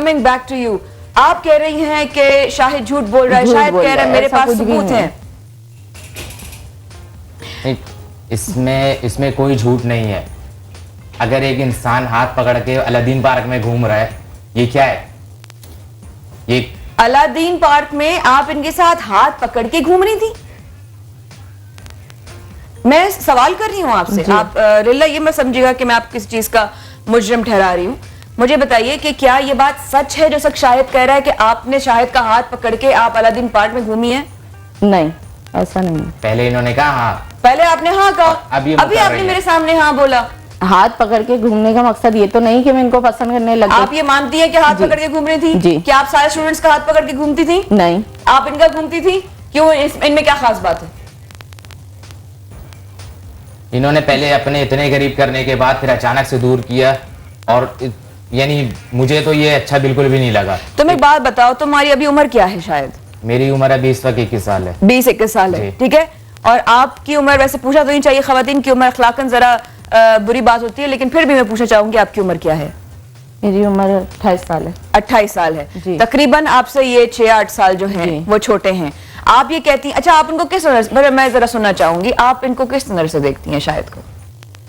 Coming back to you, आप कह रही हैं कि शाहिद झूठ बोल रहा है, शाहिद कह रहा है मेरे पास सबूत है। इसमें कोई झूठ नहीं है। अगर एक इंसान हाथ पकड़ के अलादीन पार्क में घूम रहा है, ये क्या है? ये अलादीन पार्क में आप इनके साथ हाथ पकड़ के घूम रही थी? मैं सवाल कर रही हूं आपसे, आप रिल्ला ये मत समझिएगा कि मैं आप किस चीज का मुजरिम ठहरा रही हूं। मुझे बताइए कि क्या ये बात सच है जो शाहिद कह रहा है कि आपने शाहिद का हाथ पकड़ के आप अलादीन पार्क में घूमी है? नहीं, ऐसा नहीं। पहले इन्होंने कहा हाँ, पहले आपने हाँ कहा, अभी आपने मेरे सामने हाँ बोला। हाथ पकड़ के घूमने का मकसद ये तो नहीं कि मैं इनको पसंद करने लगी। आप ये मानती हैं कि हाथ पकड़ के घूम रही थी? जी। क्या आप सारे स्टूडेंट्स का हाथ पकड़ के घूमती थी? नहीं। आप इनका घूमती थी? क्यों, इनमें क्या खास बात है? इन्होंने पहले अपने इतने करीब करने के बाद फिर अचानक से दूर किया, और यानी मुझे तो ये अच्छा बिल्कुल भी नहीं लगा। तुम एक बात बताओ, तुम्हारी अभी उम्र क्या है? शायद मेरी उम्र अभी इस वक्त 21 साल है। 20-21 साल है, ठीक है। और आपकी उम्र, वैसे पूछा तो नहीं चाहिए, खवातीन की उम्र अखलाकन जरा बुरी बात होती है, लेकिन फिर भी मैं पूछना चाहूंगी आपकी उम्र क्या है? मेरी उम्र 28 साल है। 28 साल है। तकरीबन आपसे ये 6-8 साल जो हैं वो छोटे हैं। आप ये कहती हैं, अच्छा आप इनको किस नजर, मैं जरा सुनना चाहूंगी, आप इनको किस नजर से देखती हैं शाहिद को?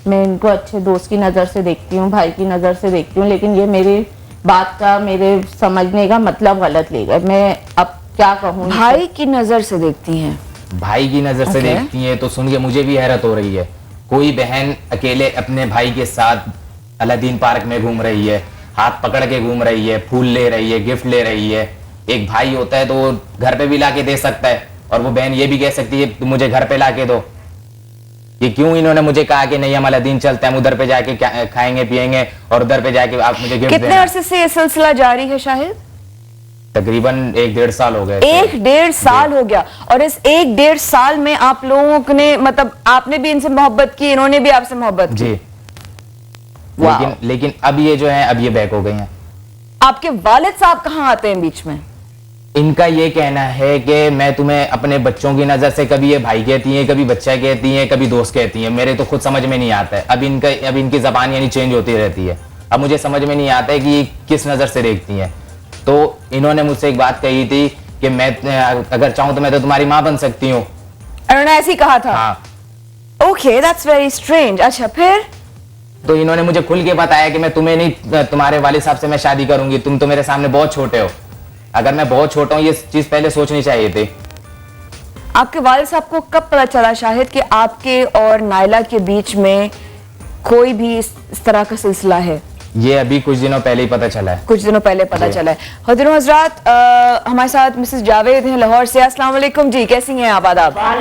मैं इनको अच्छे दोस्त की नजर से देखती हूँ, भाई की नजर से देखती हूँ, लेकिन ये मेरी बात का, मेरे समझने का मतलब गलत ले गए। मैं अब क्या कहूँ? भाई की नजर से देखती हैं? भाई की नजर से देखती हैं तो सुन के मुझे भी हैरत हो रही है। कोई बहन अकेले अपने भाई के साथ अलादीन पार्क में घूम रही है, हाथ पकड़ के घूम रही है, फूल ले रही है, गिफ्ट ले रही है। एक भाई होता है तो वो घर पे भी लाके दे सकता है, और वो बहन ये भी कह सकती है तुम मुझे घर पे लाके दो। ये क्यों इन्होंने मुझे कहा कि नहीं हम अलादीन चलते हैं, उधर पे जाके खाएंगे पिएंगे और उधर पे जाके आप मुझे गिफ्ट देना। कितने अरसे से ये सिलसिला जारी है शाहिद? तकरीबन 1-1.5 साल हो गए। 1-1.5 साल हो गया। और इस 1-1.5 साल में आप लोगों ने, मतलब आपने भी इनसे मोहब्बत की, इन्होंने भी आपसे मोहब्बत की? जी। लेकिन अब ये जो है, अब ये बैक हो गई हैं। आपके वालिद साहब कहाँ आते हैं बीच में? इनका ये कहना है कि मैं तुम्हें अपने बच्चों की नजर से, कभी ये भाई कहती हैं, कभी बच्चा कहती हैं, कभी दोस्त कहती हैं। मेरे तो खुद समझ में नहीं आता है। अब इनकी जबान यानी चेंज होती रहती है। अब मुझे समझ में नहीं आता है कि ये किस नजर से देखती हैं। तो इन्होंने मुझसे एक बात कही थी कि मैं अगर चाहूं तो मैं तो तुम्हारी माँ बन सकती हूँ। उन्होंने ऐसे ही कहा था? हाँ। Okay, that's very strange. अच्छा फिर? तो इन्होंने मुझे खुल के बताया कि मैं तुम्हें नहीं, तुम्हारे वालिद साहब से मैं शादी करूंगी, तुम तो मेरे सामने बहुत छोटे हो। अगर मैं बहुत छोटा हूँ, ये चीज पहले सोचनी चाहिए थी। आपके वालिद साहब को कब पता चला शाहिद कि आपके और नायला के बीच में कोई भी इस तरह का सिलसिला है? ये अभी कुछ दिनों पहले ही पता चला है। कुछ दिनों पहले पता चला है। हज़रात, हमारे साथ मिसेस जावेद हैं लाहौर से। अस्सलाम वालेकुम जी, कैसी हैं आप? आदाब।